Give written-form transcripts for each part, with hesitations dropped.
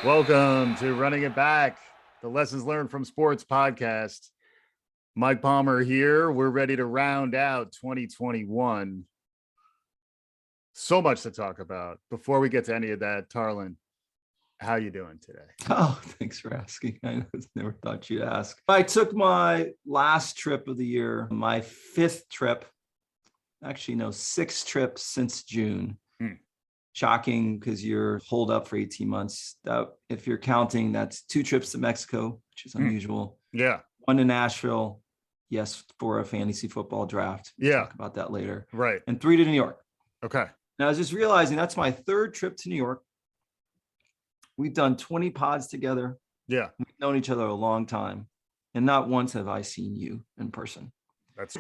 Welcome to Running It Back, the Lessons Learned from Sports podcast. Mike Palmer here. We're ready to round out 2021. So much to talk about. Before we get to any of that, Tarlin, how you doing today? Oh, thanks for asking. I never thought you'd ask. I took my last trip of the year, my fifth trip. Actually, no, sixth trip since June. Shocking because you're holed up for 18 months. That, if you're counting, that's 2 trips to Mexico, which is unusual. Yeah. 1 to Nashville. Yes, for a fantasy football draft. We'll talk about that later. Right. And 3 to New York. Okay. Now, I was just realizing that's my 3rd trip to New York. We've done 20 pods together. Yeah. We've known each other a long time. And not once have I seen you in person.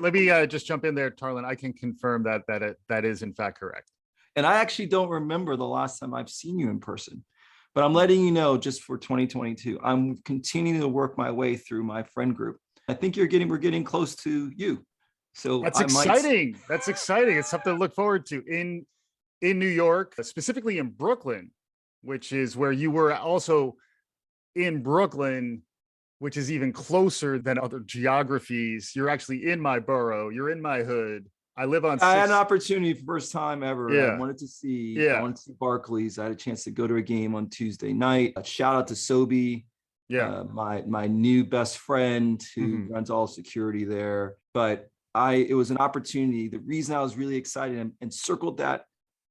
Let me just jump in there, Tarlin. I can confirm that is in fact correct. And I actually don't remember the last time I've seen you in person, but I'm letting you know just for 2022, I'm continuing to work my way through my friend group. I think we're getting close to you. So that's exciting. That's exciting. It's something to look forward to in New York, specifically in Brooklyn, which is where you were also in Brooklyn, which is even closer than other geographies. You're actually in my borough. You're in my hood. I live on. I had an opportunity, first time ever. Yeah. I wanted to see Barclays. I had a chance to go to a game on Tuesday night. Shout out to Sobe, my new best friend who runs all security there. But it was an opportunity. The reason I was really excited and circled that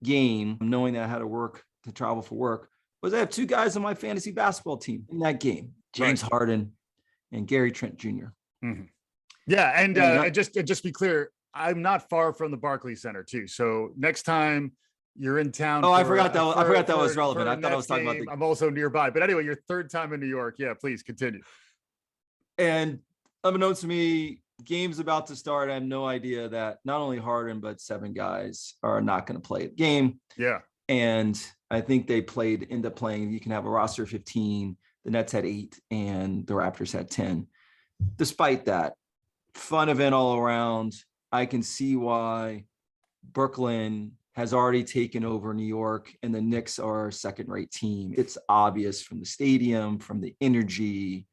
game, knowing that I had to travel for work, was I have 2 guys on my fantasy basketball team in that game: James Harden and Gary Trent Jr. Yeah, and just be clear, I'm not far from the Barclays Center too. So next time you're in town. Oh, I forgot that was relevant. I thought I was talking about I'm also nearby. But anyway, your 3rd time in New York. Yeah, please continue. And unbeknownst to me, game's about to start. I have no idea that not only Harden, but 7 guys are not going to play the game. Yeah. And I think they end up playing. You can have a roster of 15. The Nets had 8 and the Raptors had 10. Despite that, fun event all around. I can see why Brooklyn has already taken over New York and the Knicks are a second-rate team. It's obvious from the stadium, from the energy.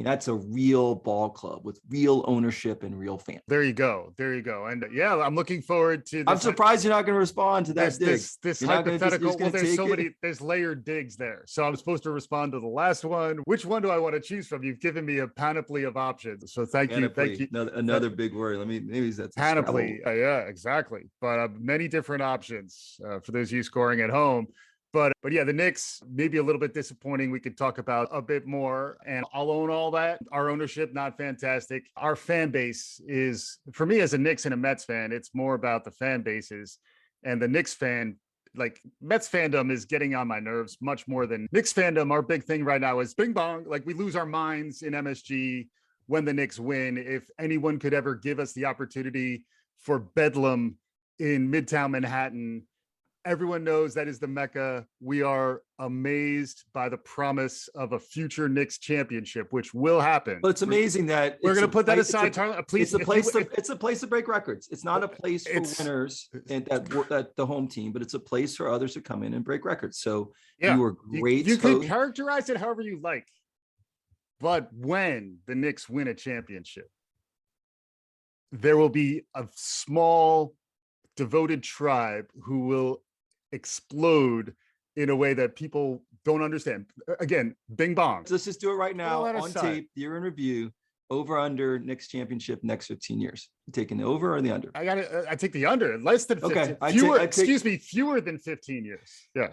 That's a real ball club with real ownership and real fans. There you go. And I'm looking forward to this. I'm surprised you're not going to respond to that dig. This hypothetical. There's layered digs there. So I'm supposed to respond to the last one. Which one do I want to choose from? You've given me a panoply of options. So thank you. Another big word. Maybe that's panoply. Yeah, exactly. But many different options for those of you scoring at home. But yeah, the Knicks, maybe a little bit disappointing. We could talk about a bit more, and I'll own all that. Our ownership, not fantastic. Our fan base is, for me as a Knicks and a Mets fan, it's more about the fan bases. And the Knicks fan, like Mets fandom, is getting on my nerves much more than Knicks fandom. Our big thing right now is bing bong. Like, we lose our minds in MSG when the Knicks win. If anyone could ever give us the opportunity for Bedlam in Midtown Manhattan, everyone knows that is the Mecca. We are amazed by the promise of a future Knicks championship, which will happen. But it's amazing that we're going to put that aside. Please, it's a place to break records. It's not a place for winners and that the home team, but it's a place for others to come in and break records. So you were great. You can characterize it however you like. But when the Knicks win a championship, there will be a small, devoted tribe who will explode in a way that people don't understand. Again, bing bong. Let's just do it right now on tape. Year in review. Over under Knicks championship next 15 years. You taking the over or the under? I take the under. Less than 15. Okay. Fewer than 15 years. Yeah.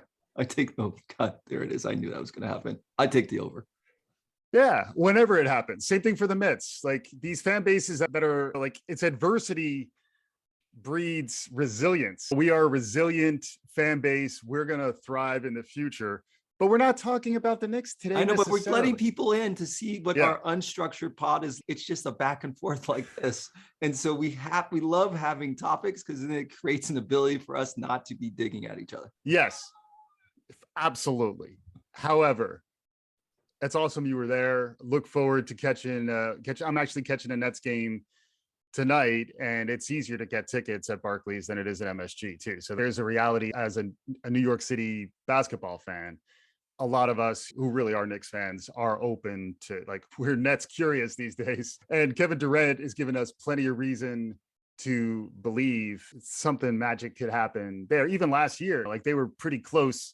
Oh God, there it is. I knew that was going to happen. I take the over. Yeah, whenever it happens. Same thing for the Mets. Like, these fan bases that are like, it's adversity breeds resilience. We are a resilient fan base. We're going to thrive in the future. But we're not talking about the Knicks today. I know, but we're letting people in to see what our unstructured pod is. It's just a back and forth like this. And so we love having topics because then it creates an ability for us not to be digging at each other. Yes, absolutely. However, it's awesome you were there. Look forward to catching. I'm actually catching a Nets game tonight, and it's easier to get tickets at Barclays than it is at MSG too. So there's a reality as a New York City basketball fan. a lot of us who really are Knicks fans are open to, like, we're Nets curious these days. And Kevin Durant has given us plenty of reason to believe something magic could happen there. Even last year, like, they were pretty close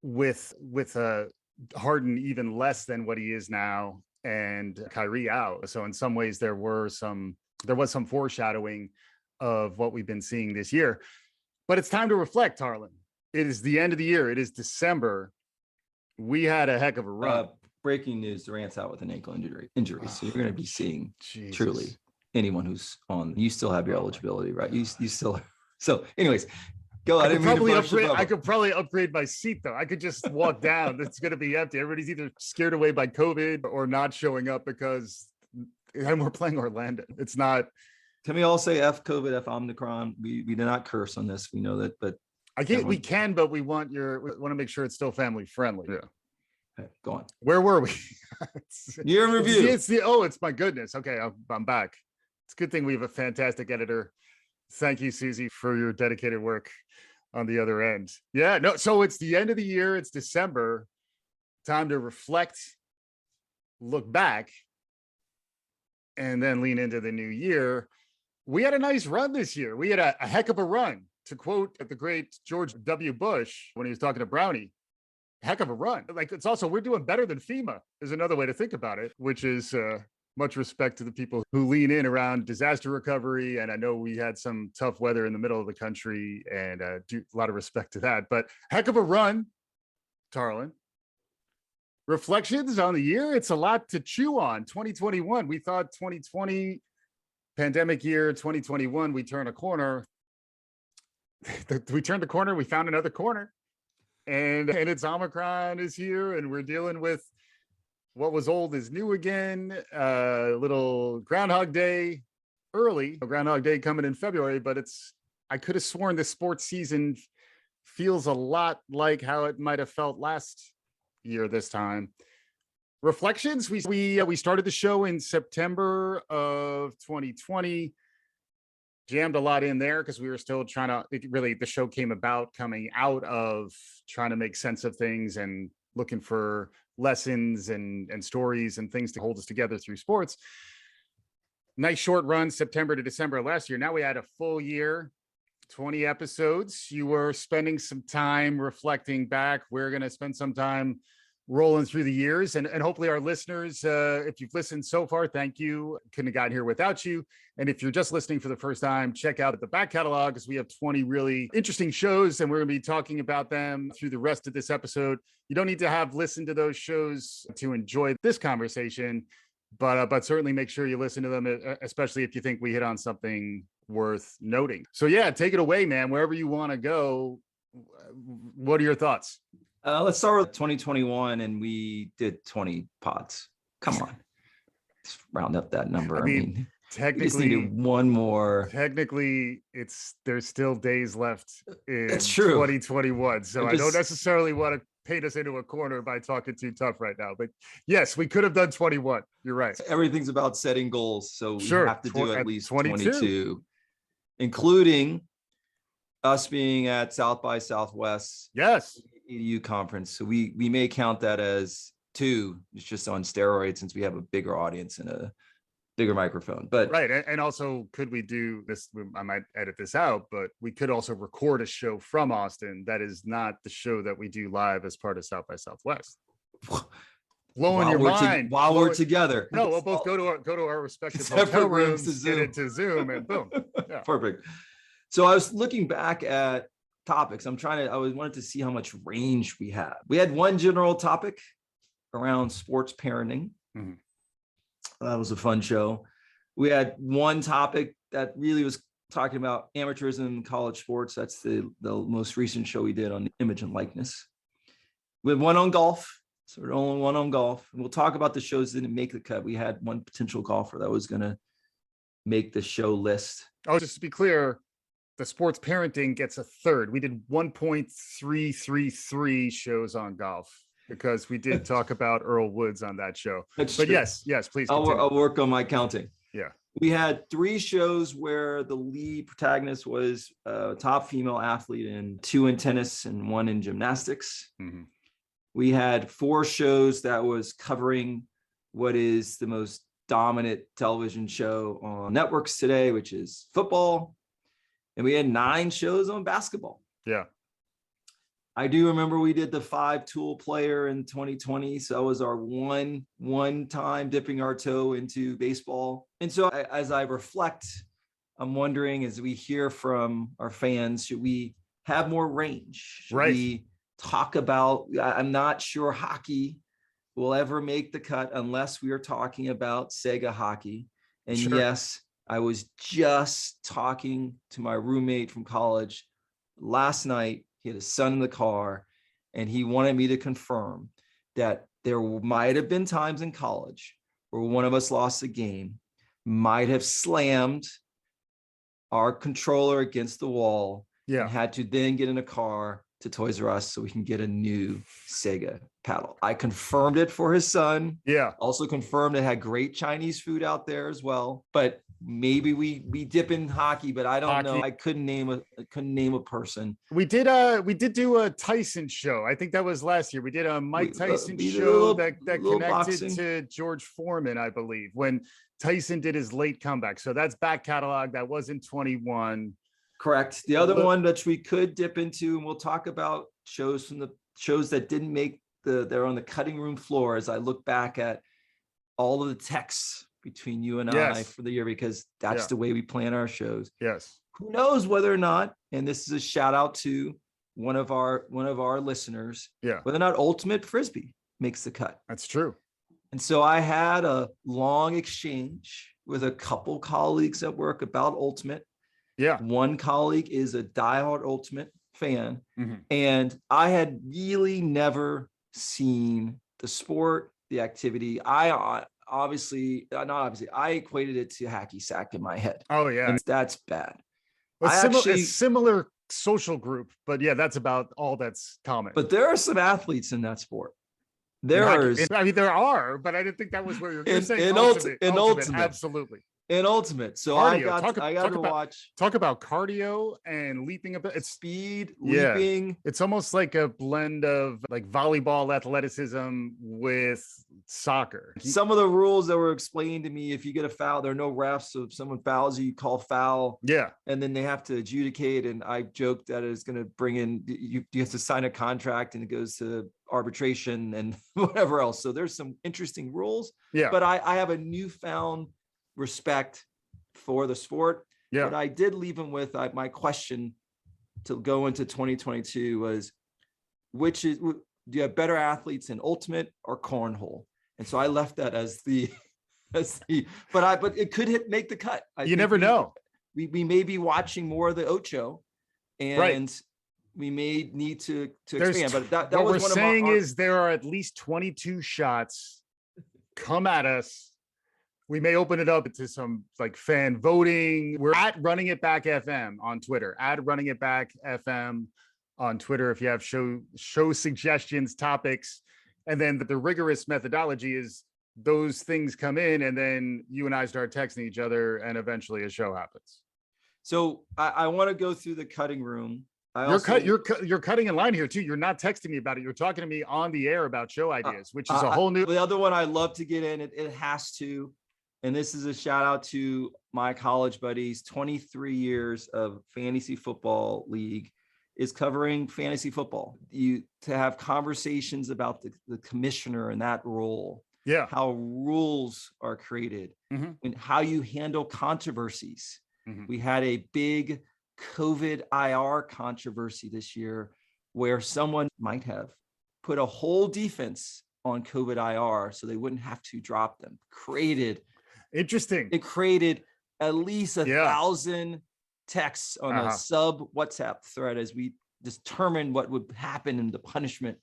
with Harden even less than what he is now, and Kyrie out. So in some ways there was some foreshadowing of what we've been seeing this year. But it's time to reflect, Tarlin. It is the end of the year. It is December. We had a heck of a run. Breaking news: Durant's out with an ankle injury. So you're going to be seeing Jesus. Truly anyone who's on. You still have your eligibility, right? You still. So, anyways, go. I could probably upgrade my seat though. I could just walk down. It's going to be empty. Everybody's either scared away by COVID or not showing up because we're playing Orlando. It's not. Can we all say F COVID, F Omicron? We did not curse on this. We know that, but I can't. We can, but we want to make sure it's still family friendly. Yeah. Okay, go on. Where were we? Year in review. It's my goodness. Okay, I'm back. It's a good thing we have a fantastic editor. Thank you, Susie, for your dedicated work on the other end. Yeah, no. So it's the end of the year. It's December. Time to reflect, look back, and then lean into the new year. We had a nice run this year. We had a heck of a run. To quote the great George W. Bush when he was talking to Brownie, heck of a run. Like, it's also, we're doing better than FEMA is another way to think about it, which is much respect to the people who lean in around disaster recovery. And I know we had some tough weather in the middle of the country, and a lot of respect to that. But heck of a run, Tarlin. Reflections on the year. It's a lot to chew on. 2021. We thought 2020, pandemic year, 2021, we turn a corner. We turned the corner. We found another corner, and it's Omicron is here, and we're dealing with what was old is new again. Little Groundhog Day early, Groundhog Day coming in February, but I could have sworn the sports season feels a lot like how it might have felt last year this time. Reflections. We started the show in September of 2020. Jammed a lot in there because we were still trying to the show came about coming out of trying to make sense of things and looking for lessons and stories and things to hold us together through sports. Nice short run, September to December last year. Now we had a full year, 20 episodes. You were spending some time reflecting back. We're going to spend some time rolling through the years, and hopefully our listeners, if you've listened so far, thank you. Couldn't have gotten here without you. And if you're just listening for the first time, check out the back catalog, because we have 20 really interesting shows, and we're going to be talking about them through the rest of this episode. You don't need to have listened to those shows to enjoy this conversation, but certainly make sure you listen to them, especially if you think we hit on something worth noting. So yeah, take it away, man. Wherever you want to go. What are your thoughts? Let's start with 2021, and we did 20 pods. Come on, let's round up that number. I mean technically, we just needed one more. Technically, there's still days left in That's true. 2021. So I don't necessarily want to paint us into a corner by talking too tough right now. But yes, we could have done 21. You're right. Everything's about setting goals, so we have to do at least 22, including us being at South by Southwest. Yes. EDU conference. So we may count that as 2. It's just on steroids since we have a bigger audience and a bigger microphone. But right. And also, could we do this? I might edit this out, but we could also record a show from Austin. That is not the show that we do live as part of South by Southwest. Blowing your mind while we're together. No, we'll both go to our respective hotel rooms to Zoom. Get into Zoom, and boom. Yeah. Perfect. So I was looking back at topics. I wanted to see how much range we had. We had one general topic around sports parenting. Mm-hmm. That was a fun show. We had one topic that really was talking about amateurism in college sports. That's the most recent show we did on image and likeness. We had one on golf. So we're only one on golf. And we'll talk about the shows that didn't make the cut. We had one potential golfer that was going to make the show list. Oh, just to be clear, the sports parenting gets a third. We did 1.333 shows on golf because we did talk about Earl Woods on that show. That's true. Yes, please continue. I'll work on my counting. Yeah. We had 3 shows where the lead protagonist was a top female athlete, and 2 in tennis and 1 in gymnastics. Mm-hmm. We had 4 shows that was covering what is the most dominant television show on networks today, which is football. And we had 9 shows on basketball. Yeah. I do remember we did the 5-tool player in 2020. So that was our one time dipping our toe into baseball. And so as I reflect, I'm wondering, as we hear from our fans, should we have more range? Should we talk about, I'm not sure hockey will ever make the cut unless we are talking about Sega hockey. And yes, I was just talking to my roommate from college last night. He had his son in the car, and he wanted me to confirm that there might have been times in college where one of us lost a game, might have slammed our controller against the wall, and had to then get in a car to Toys R Us so we can get a new Sega paddle. I confirmed it for his son. Yeah. Also confirmed it had great Chinese food out there as well. But maybe we dip in hockey, but I don't know. I couldn't name a person. We did do a Tyson show. I think that was last year. We did a Mike Tyson show that connected boxing to George Foreman, I believe, when Tyson did his late comeback. So that's back catalog. That was in 21. Correct. The other one that we could dip into, and we'll talk about shows from the shows that didn't make they're on the cutting room floor, as I look back at all of the texts between you and I for the year, because that's the way we plan our shows. Yes. Who knows whether or not, and this is a shout out to one of our listeners, whether or not Ultimate Frisbee makes the cut. That's true. And so I had a long exchange with a couple colleagues at work about Ultimate. Yeah. One colleague is a diehard Ultimate fan. And I had really never seen the sport, the activity. I equated it to hacky sack in my head. Oh yeah. And that's bad. A similar social group, but yeah, that's about all that's common. But there are some athletes in that sport. There are, but I didn't think that was where you're saying in ultimate. Absolutely. In Ultimate. So cardio. I got to watch. Talk about cardio and leaping. It's speed, leaping. It's almost like a blend of like volleyball athleticism with soccer. Some of the rules that were explained to me, if you get a foul, there are no refs. So if someone fouls you, call foul. Yeah. And then they have to adjudicate. And I joked that it's going to bring in, you have to sign a contract and it goes to arbitration and whatever else. So there's some interesting rules. Yeah. But I have a newfound respect for the sport. Yeah. But I did leave him with my question to go into 2022 was, do you have better athletes in Ultimate or Cornhole? And so I left that as the but it could make the cut. You never know. We may be watching more of the Ocho, and we may need to expand. But that what was we're saying is there are at least 22 shots. Come at us. We may open it up to some like fan voting. We're at Running It Back FM on Twitter, at Running It Back FM on Twitter. If you have show suggestions, topics, and then the rigorous methodology is those things come in and then you and I start texting each other and eventually a show happens. So I want to go through the cutting room. You're cutting in line here too. You're not texting me about it. You're talking to me on the air about show ideas, which is a whole new. The other one I love to get in, it has to. And this is a shout out to my college buddies. 23 years of fantasy football league is covering fantasy football. To have conversations about the commissioner and that role. Yeah. How rules are created and how you handle controversies. We had a big COVID IR controversy this year where someone might have put a whole defense on COVID IR so they wouldn't have to drop them. Interesting. It created at least 1,000 texts on a sub WhatsApp thread as we determined what would happen in the punishment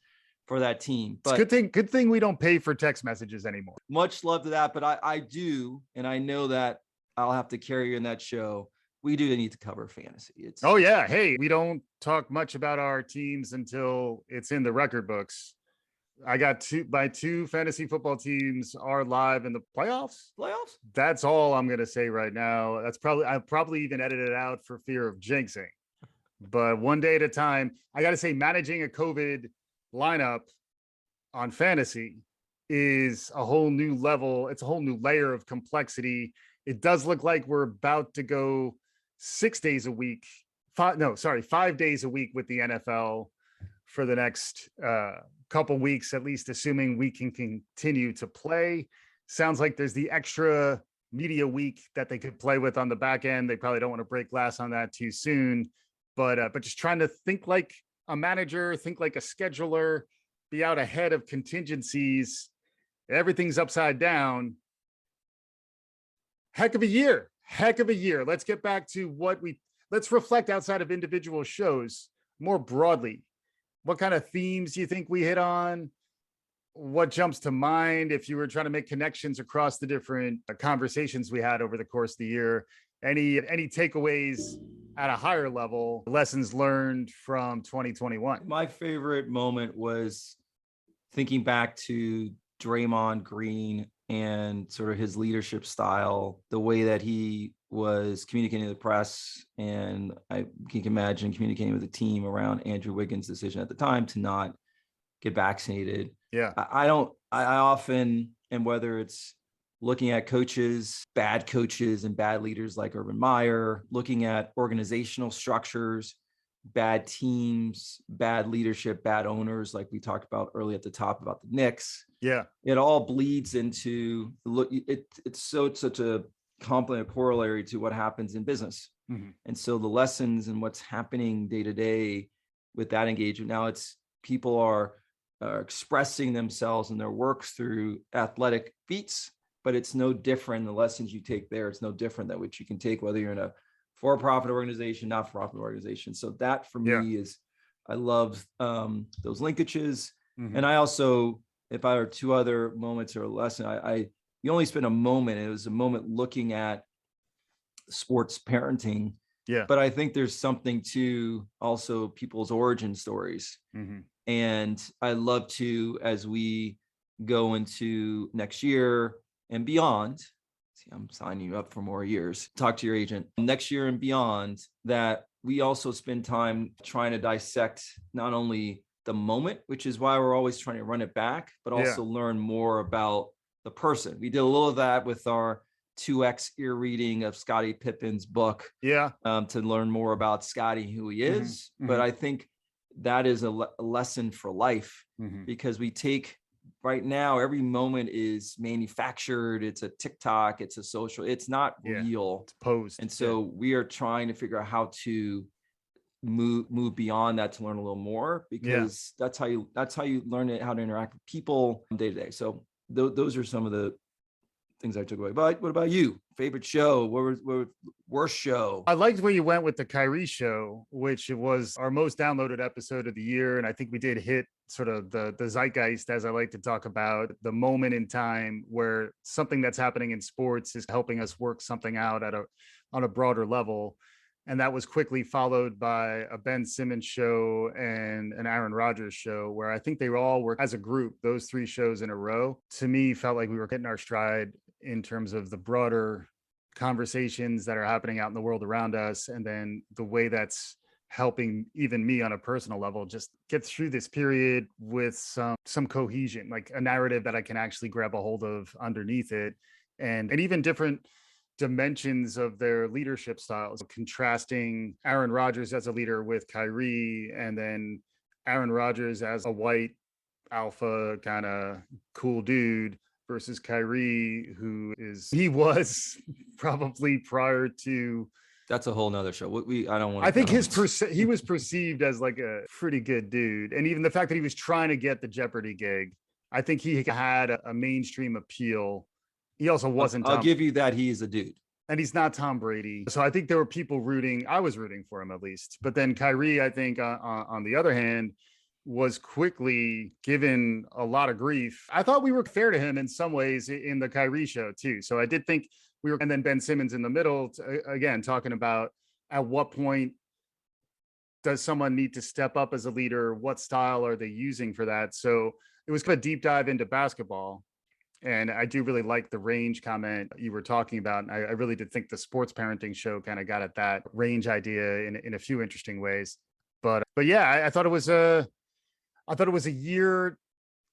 for that team. But it's good thing we don't pay for text messages anymore. Much love to that. But I do, and I know that I'll have to carry you in that show. We do need to cover fantasy. Hey, we don't talk much about our teams until it's in the record books. I got two fantasy football teams are live in the playoffs. That's all I'm going to say right now. I'll probably even edit it out for fear of jinxing, but one day at a time. I got to say, managing a COVID lineup on fantasy is a whole new level. It's a whole new layer of complexity. It does look like we're about to go 6 days a week. 5 days a week with the NFL for the next couple weeks, at least, assuming we can continue to play. Sounds like there's the extra media week that they could play with on the back end. They probably don't want to break glass on that too soon, but just trying to think like a manager, think like a scheduler, be out ahead of contingencies. Everything's upside down. Heck of a year. Let's get back to let's reflect outside of individual shows more broadly. What kind of themes do you think we hit on? What jumps to mind if you were trying to make connections across the different conversations we had over the course of the year? Any takeaways at a higher level, lessons learned from 2021? My favorite moment was thinking back to Draymond Green and sort of his leadership style, the way that he was communicating to the press. And I can imagine communicating with the team around Andrew Wiggins' decision at the time to not get vaccinated. Yeah. I often, and whether it's looking at coaches, bad coaches and bad leaders like Urban Meyer, looking at organizational structures, bad teams, bad leadership, bad owners, like we talked about early at the top about the Knicks. Yeah. It all bleeds into it's such a complementary corollary to what happens in business. Mm-hmm. And so the lessons and what's happening day to day with that engagement. Now it's people are expressing themselves in their work through athletic feats, but it's no different. The lessons you take there, it's no different than which you can take whether you're in a for-profit organization, not-for-profit organization. So that for me is, I love those linkages. Mm-hmm. And I also, if I were two other moments or a lesson, you only spent a moment. It was a moment looking at sports parenting. Yeah. But I think there's something to also people's origin stories. Mm-hmm. And I love to, as we go into next year and beyond, see, I'm signing you up for more years, talk to your agent next year and beyond, that we also spend time trying to dissect not only the moment, which is why we're always trying to run it back, but also learn more about the person. We did a little of that with our 2X ear reading of Scottie Pippen's book, to learn more about Scottie, who he is. Mm-hmm. But I think that is a lesson for life, because we take right now, every moment is manufactured. It's a TikTok, it's a social, it's not real. It's posed. And so we are trying to figure out how to move beyond that to learn a little more, because that's how you learn how to interact with people day to day. So those are some of the things I took away. But what about you? Favorite show? What was worst show? I liked where you went with the Kyrie show, which was our most downloaded episode of the year. And I think we did hit sort of the zeitgeist, as I like to talk about, the moment in time where something that's happening in sports is helping us work something out on a broader level. And that was quickly followed by a Ben Simmons show and an Aaron Rodgers show, where I think they all were, as a group, those three shows in a row, to me, felt like we were hitting our stride in terms of the broader conversations that are happening out in the world around us. And then the way that's helping even me on a personal level just get through this period with some cohesion, like a narrative that I can actually grab a hold of underneath it, and even different dimensions of their leadership styles, contrasting Aaron Rodgers as a leader with Kyrie, and then Aaron Rodgers as a white alpha kind of cool dude versus Kyrie, he was probably prior to. That's a whole nother show. I think he was perceived as like a pretty good dude. And even the fact that he was trying to get the Jeopardy gig, I think he had a mainstream appeal. He also wasn't. I'll give you that. He is a dude. And he's not Tom Brady. So I think there were people I was rooting for him at least. But then Kyrie, I think on the other hand, was quickly given a lot of grief. I thought we were fair to him in some ways in the Kyrie show too. So I did think we were, and then Ben Simmons in the middle, again, talking about at what point does someone need to step up as a leader? What style are they using for that? So it was kind of a deep dive into basketball. And I do really like the range comment you were talking about. And I really did think the sports parenting show kind of got at that range idea in a few interesting ways. But yeah, I thought it was a year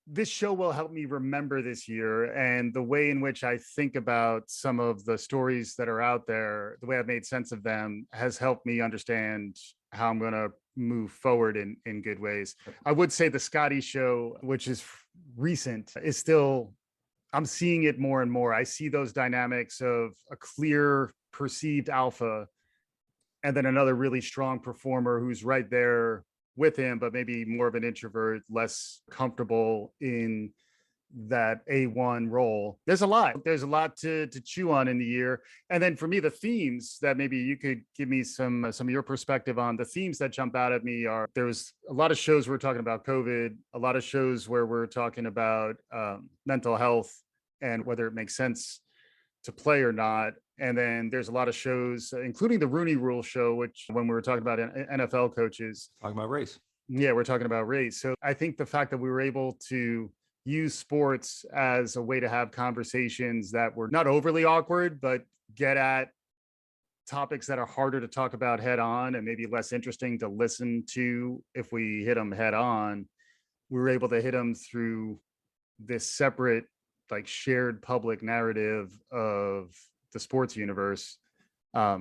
this show will help me remember this year, and the way in which I think about some of the stories that are out there, the way I've made sense of them has helped me understand how I'm going to move forward in good ways. I would say the Scotty show, which is recent, is still, I'm seeing it more and more. I see those dynamics of a clear perceived alpha and then another really strong performer who's right there with him, but maybe more of an introvert, less comfortable in that A1 role. There's a lot to chew on in the year. And then for me, the themes that maybe you could give me some of your perspective on. The themes that jump out at me are, there was a lot of shows we're talking about COVID, a lot of shows where we're talking about mental health and whether it makes sense to play or not. And then there's a lot of shows, including the Rooney Rule show, which when we were talking about NFL coaches, Talking about race. Yeah, we're talking about race. So I think the fact that we were able to use sports as a way to have conversations that were not overly awkward, but get at topics that are harder to talk about head on and maybe less interesting to listen to if we hit them head on, we were able to hit them through this separate, like, shared public narrative of the sports universe. I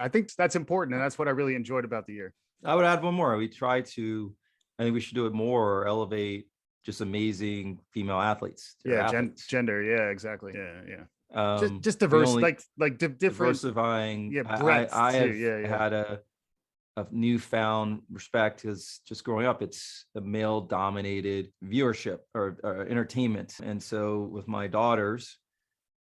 think that's important, and that's what I really enjoyed about the year. I would add one more. I think we should do it more, or elevate just amazing female athletes. Yeah, gender. Yeah, exactly. Yeah. Just diverse, different, diversifying. Yeah, breadth I have too. had a newfound respect, because just growing up, it's a male dominated viewership or entertainment. And so with my daughters,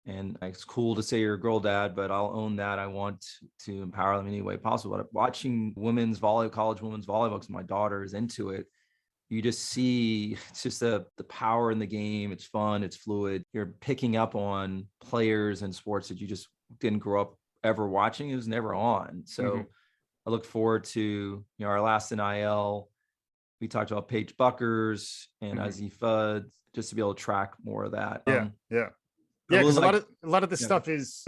and it's cool to say you're a girl dad, but I'll own that. I want to empower them in any way possible. But watching college women's volleyball, because my daughter is into it, you just see it's just the power in the game. It's fun, it's fluid. You're picking up on players and sports that you just didn't grow up ever watching. It was never on. So I look forward to, our last NIL. We talked about Paige Buckers and Azzi Fudd, just to be able to track more of that. Yeah, because a lot of this stuff is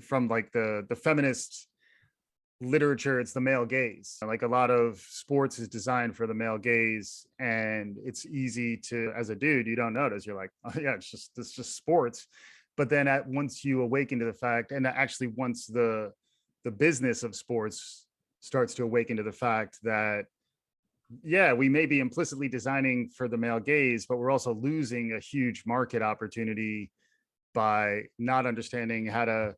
from like the feminist literature. It's the male gaze. Like, a lot of sports is designed for the male gaze, and it's easy to, as a dude, you don't notice. You're like, oh yeah, it's just sports. But then once you awaken to the fact, and actually once the business of sports starts to awaken to the fact that, yeah, we may be implicitly designing for the male gaze, but we're also losing a huge market opportunity by not understanding how to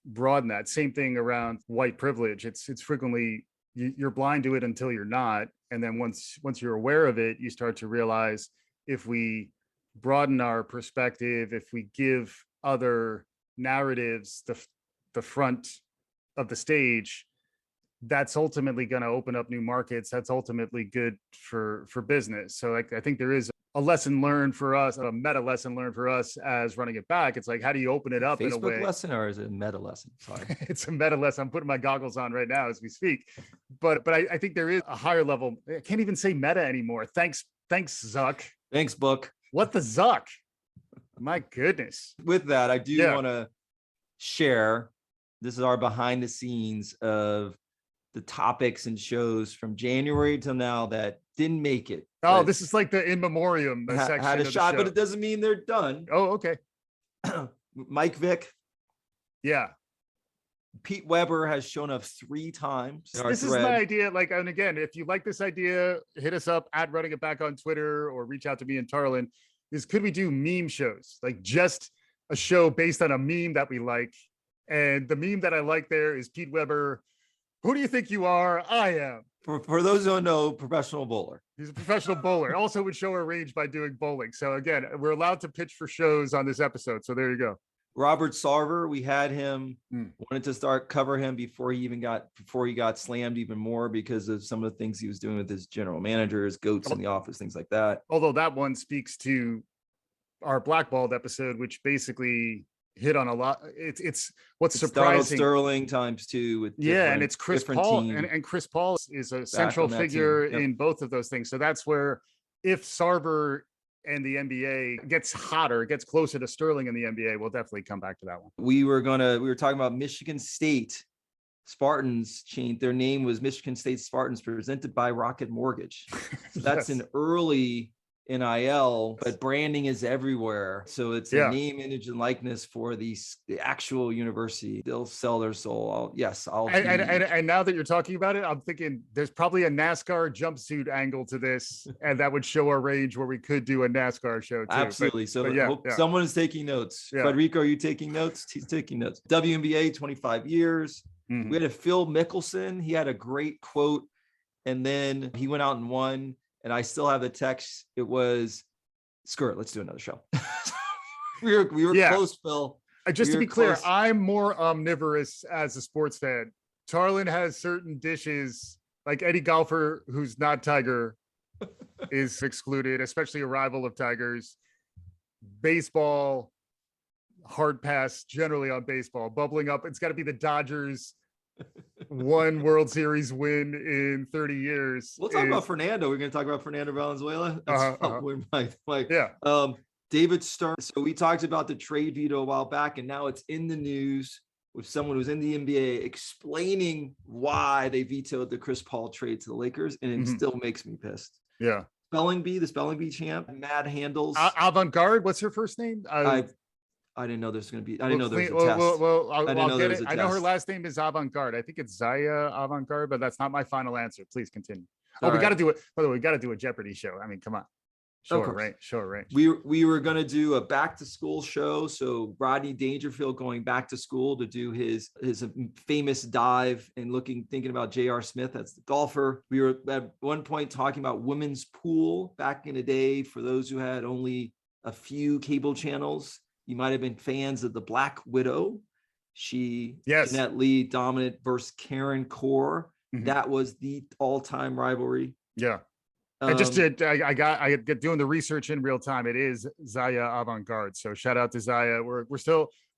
broaden that. Same thing around white privilege. It's frequently, you're blind to it until you're not. And then once you're aware of it, you start to realize, if we broaden our perspective, if we give other narratives the front of the stage, that's ultimately going to open up new markets. That's ultimately good for business. So I think there is a lesson learned for us, a meta lesson learned for us as running it back. It's like, how do you open it up Facebook in a way? Lesson, or is it a meta lesson? Sorry. It's a meta lesson. I'm putting my goggles on right now as we speak. But I think there is a higher level. I can't even say meta anymore. Thanks, Zuck. Thanks, book. What the Zuck? My goodness. With that, I do want to share, this is our behind the scenes of the topics and shows from January till now that didn't make it. Oh, this is like the in memoriam section. Had a shot, but it doesn't mean they're done. Oh, okay. Mike Vick. Yeah. Pete Weber has shown up 3 times. This is my idea. Like, and again, if you like this idea, hit us up at Running It Back on Twitter, or reach out to me and Tarlin. Could we do meme shows? Like, just a show based on a meme that we like. And the meme that I like there is Pete Weber. Who do you think you are? I am. For those who don't know, professional bowler. He's a professional bowler. Also would show our range by doing bowling. So again, we're allowed to pitch for shows on this episode. So there you go. Robert Sarver, we had him, wanted to start cover him before he got slammed even more because of some of the things he was doing with his general managers, goats in the office, things like that. Although that one speaks to our blackballed episode, which basically hit on a lot. It's surprising. Donald Sterling times 2 with and it's Chris Paul, and Chris Paul is a central figure in both of those things. So that's where, if Sarver and the NBA gets hotter, gets closer to Sterling in the NBA, we'll definitely come back to that one. We were talking about Michigan State Spartans changed their name, was Michigan State Spartans, presented by Rocket Mortgage. So that's an early NIL, but branding is everywhere. So it's a name, image, and likeness for the actual university. They'll sell their soul. And now that you're talking about it, I'm thinking there's probably a NASCAR jumpsuit angle to this, and that would show a range where we could do a NASCAR show too. Absolutely. Someone is taking notes. Frederico, are you taking notes? He's taking notes. WNBA, 25 years. Mm-hmm. We had a Phil Mickelson. He had a great quote, and then he went out and won. And I still have the text. It was, screw it, let's do another show. we were close, Phil. Just to be clear, I'm more omnivorous as a sports fan. Tarlin has certain dishes, like Eddie Golfer, who's not Tiger, is excluded, especially a rival of Tiger's. Baseball, hard pass generally on baseball. Bubbling up, it's got to be the Dodgers. One World Series win in 30 years. We'll talk about Fernando. We're going to talk about Fernando Valenzuela. David Stern. So we talked about the trade veto a while back, and now it's in the news with someone who's in the NBA explaining why they vetoed the Chris Paul trade to the Lakers, and it still makes me pissed. Yeah. The spelling bee champ, Mad Handles. Avant-Garde, what's her first name? I didn't know there's going to be. I didn't know there was a test. I'll get it. I know her last name is Avant-Garde. I think it's Zaya Avant-Garde, but that's not my final answer. Please continue. We got to do it. By the way, we got to do a Jeopardy show. I mean, come on. Sure, right. We were going to do a back to school show. So Rodney Dangerfield going back to school to do his famous dive and thinking about J.R. Smith as the golfer. We were at one point talking about women's pool back in the day. For those who had only a few cable channels, you might have been fans of the Black Widow. Jeanette Lee dominant versus Karen Core. Mm-hmm. That was the all-time rivalry. Yeah. I get doing the research in real time. It is Zaya Avant-Garde. So shout out to Zaya.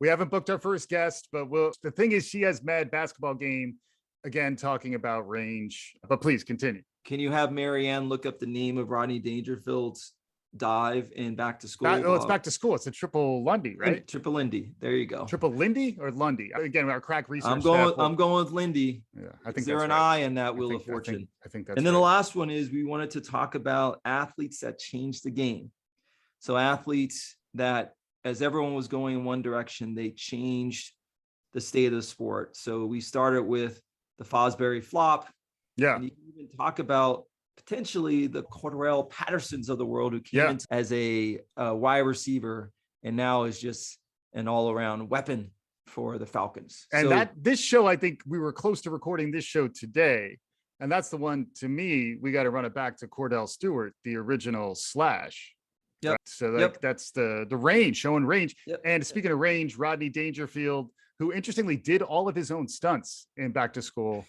We haven't booked our first guest, but the thing is she has mad basketball game, again, talking about range, but please continue. Can you have Marianne look up the name of Rodney Dangerfield's dive in back to school? It's back to school. It's a triple Lundy, right? Triple Lindy. There you go. Triple Lindy or Lundy? Again, our crack research. I'm going with Lindy. Yeah, I think there's an eye in that Wheel of Fortune. I think that's. And then the last one is we wanted to talk about athletes that changed the game. So athletes that, as everyone was going in one direction, they changed the state of the sport. So we started with the Fosbury flop. Yeah. And you can even talk about potentially the Cordell Pattersons of the world who came in as a wide receiver and now is just an all-around weapon for the Falcons. And this show, I think we were close to recording this show today. And that's the one, to me, we got to run it back to Cordell Stewart, the original Slash. Yep. Right? So that's the range, showing range. Yep. And speaking of range, Rodney Dangerfield, who interestingly did all of his own stunts in back to school.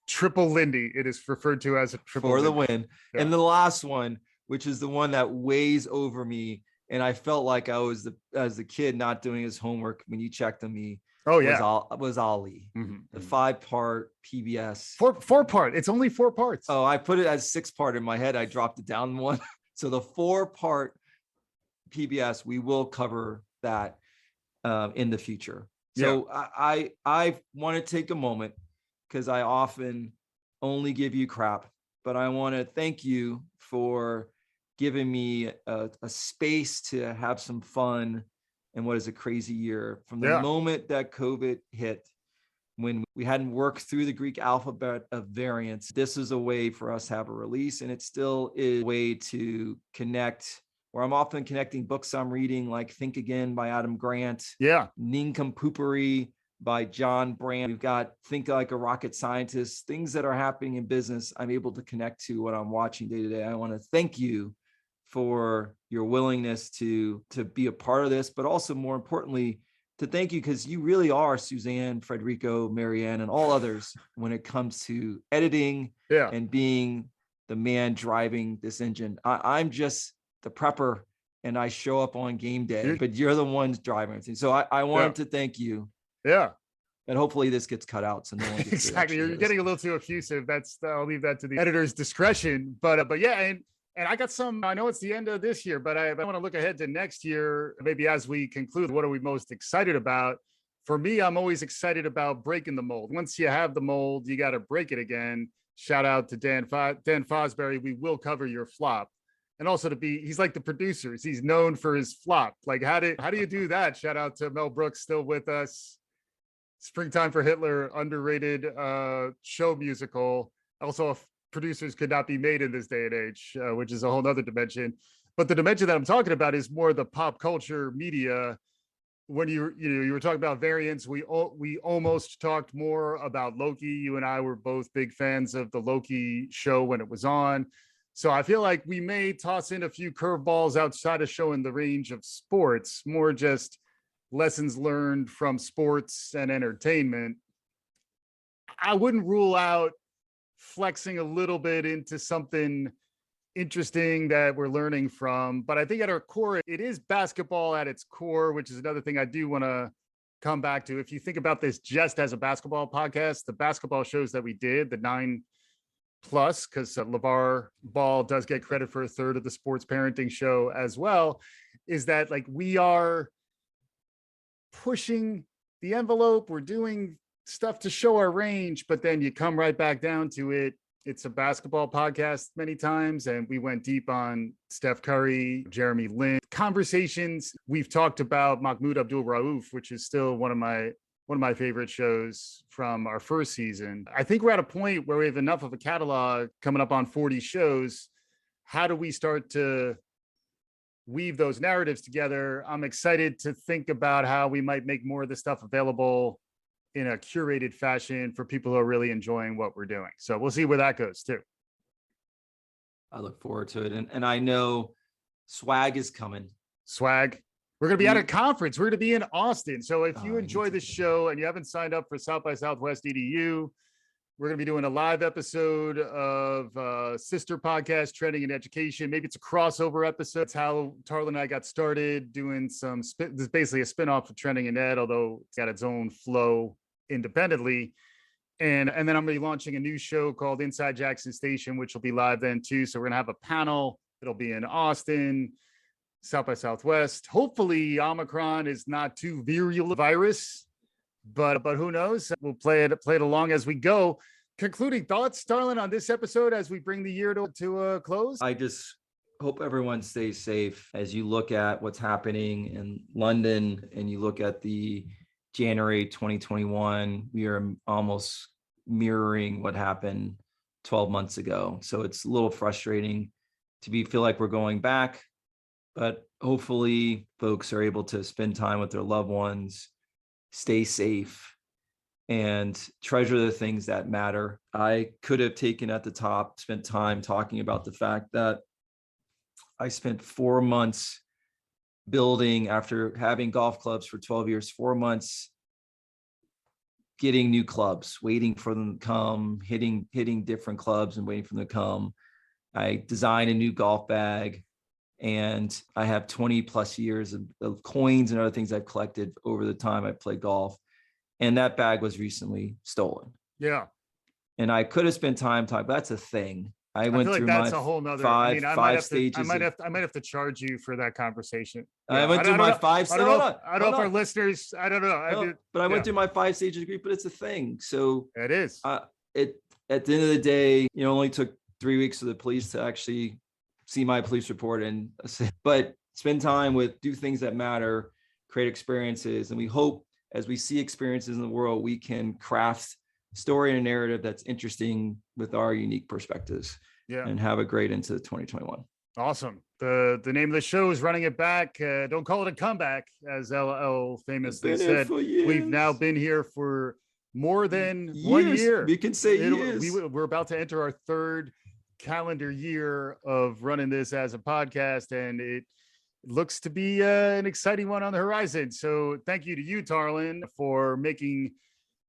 Triple Lindy, it is referred to as a triple for the Lindy. win. Yeah. And the last one, which is the one that weighs over me, and I felt like I was as a kid not doing his homework when you checked on me. Was Ali, the 5-part PBS. Four part. It's only 4 parts. Oh, I put it as 6-part in my head. I dropped it down one. So the 4-part PBS, we will cover that in the future. So I want to take a moment, because I often only give you crap, but I want to thank you for giving me a space to have some fun in what is a crazy year. From the moment that COVID hit, when we hadn't worked through the Greek alphabet of variants, this is a way for us to have a release, and it still is a way to connect, where I'm often connecting books I'm reading, like Think Again by Adam Grant, Nincompoopery by John Brand. We've got Think Like a Rocket Scientist, things that are happening in business. I'm able to connect to what I'm watching day to day. I want to thank you for your willingness to be a part of this, but also more importantly, to thank you because you really are Suzanne, Frederico, Marianne, and all others when it comes to editing and being the man driving this engine. I'm just the prepper and I show up on game day, but you're the ones driving everything. So I wanted to thank you. Yeah. And hopefully this gets cut out. So no one gets exactly. You're getting a little too effusive. I'll leave that to the editor's discretion. But yeah, and I got some, I know it's the end of this year, but I want to look ahead to next year. Maybe as we conclude, what are we most excited about? For me, I'm always excited about breaking the mold. Once you have the mold, you got to break it again. Shout out to Dan Fosbury. We will cover your flop. and also he's like the producers. He's known for his flop. Like, how do you do that? Shout out to Mel Brooks, still with us. Springtime for Hitler, underrated show musical. Also, producers could not be made in this day and age, which is a whole nother dimension. But the dimension that I'm talking about is more the pop culture media. When you were talking about variants, we almost talked more about Loki. You and I were both big fans of the Loki show when it was on. So I feel like we may toss in a few curveballs outside of showing the range of sports, more just lessons learned from sports and entertainment. I wouldn't rule out flexing a little bit into something interesting that we're learning from, but I think at our core, it is basketball at its core, which is another thing I do want to come back to. If you think about this just as a basketball podcast, the basketball shows that we did, the 9+, because LeVar Ball does get credit for a third of the sports parenting show as well, is that like we are pushing the envelope, we're doing stuff to show our range, but then you come right back down to it. It's a basketball podcast many times, and we went deep on Steph Curry, Jeremy Lin conversations. We've talked about Mahmoud Abdul-Rauf, which is still one of my favorite shows from our first season. I think we're at a point where we have enough of a catalog coming up on 40 shows. How do we start to weave those narratives together? I'm excited to think about how we might make more of this stuff available in a curated fashion for people who are really enjoying what we're doing. So we'll see where that goes too. I look forward to it. And I know swag is coming. Swag. We're going to be at a conference. We're going to be in Austin. So if you enjoy this show and you haven't signed up for South by Southwest EDU, we're going to be doing a live episode of sister podcast, Trending in Education. Maybe it's a crossover episode. It's how Tarlin and I got started doing this is basically a spinoff of Trending in Ed, although it's got its own flow independently. And then I'm going to be launching a new show called Inside Jackson Station, which will be live then too. So we're going to have a panel. It'll be in Austin, South by Southwest. Hopefully Omicron is not too virulent virus, but who knows? We'll play it along as we go. Concluding thoughts, Tarlin, on this episode as we bring the year to a close? I just hope everyone stays safe as you look at what's happening in London and you look at the January 2021. We are almost mirroring what happened 12 months ago. So it's a little frustrating to feel like we're going back, but hopefully folks are able to spend time with their loved ones, stay safe, and treasure the things that matter. I could have taken at the top, spent time talking about the fact that I spent 4 months building, after having golf clubs for 12 years, 4 months getting new clubs, waiting for them to come, hitting different clubs and waiting for them to come. I designed a new golf bag, and I have 20 plus years of coins and other things I've collected over the time I played golf. And that bag was recently stolen. Yeah. And I could have spent time talking, but that's a thing. I went feel like through that's my a whole nother five stages. I might have to charge you for that conversation. I went through my 5 stages. I don't know if our listeners, I don't know. But I went through my 5 stages grief, but it's a thing. So it is. At the end of the day, it only took 3 weeks for the police to actually see my police report, but spend time do things that matter, create experiences. And we hope as we see experiences in the world, we can craft story and a narrative that's interesting with our unique perspectives. Yeah. And have a great into 2021. Awesome. The name of the show is Running It Back. Don't call it a comeback, as LL famously said. We've now been here for more than 1 year. We can say years. We're about to enter our 3rd calendar year of running this as a podcast, and it looks to be an exciting one on the horizon. So thank you to you, Tarlin, for making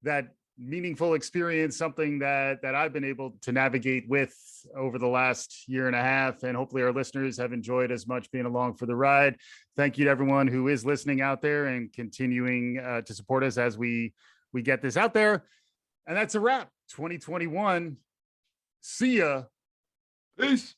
that meaningful experience something that I've been able to navigate with over the last year and a half, and hopefully our listeners have enjoyed as much being along for the ride. Thank you to everyone who is listening out there and continuing to support us as we get this out there. And that's a wrap. 2021. See ya. Peace.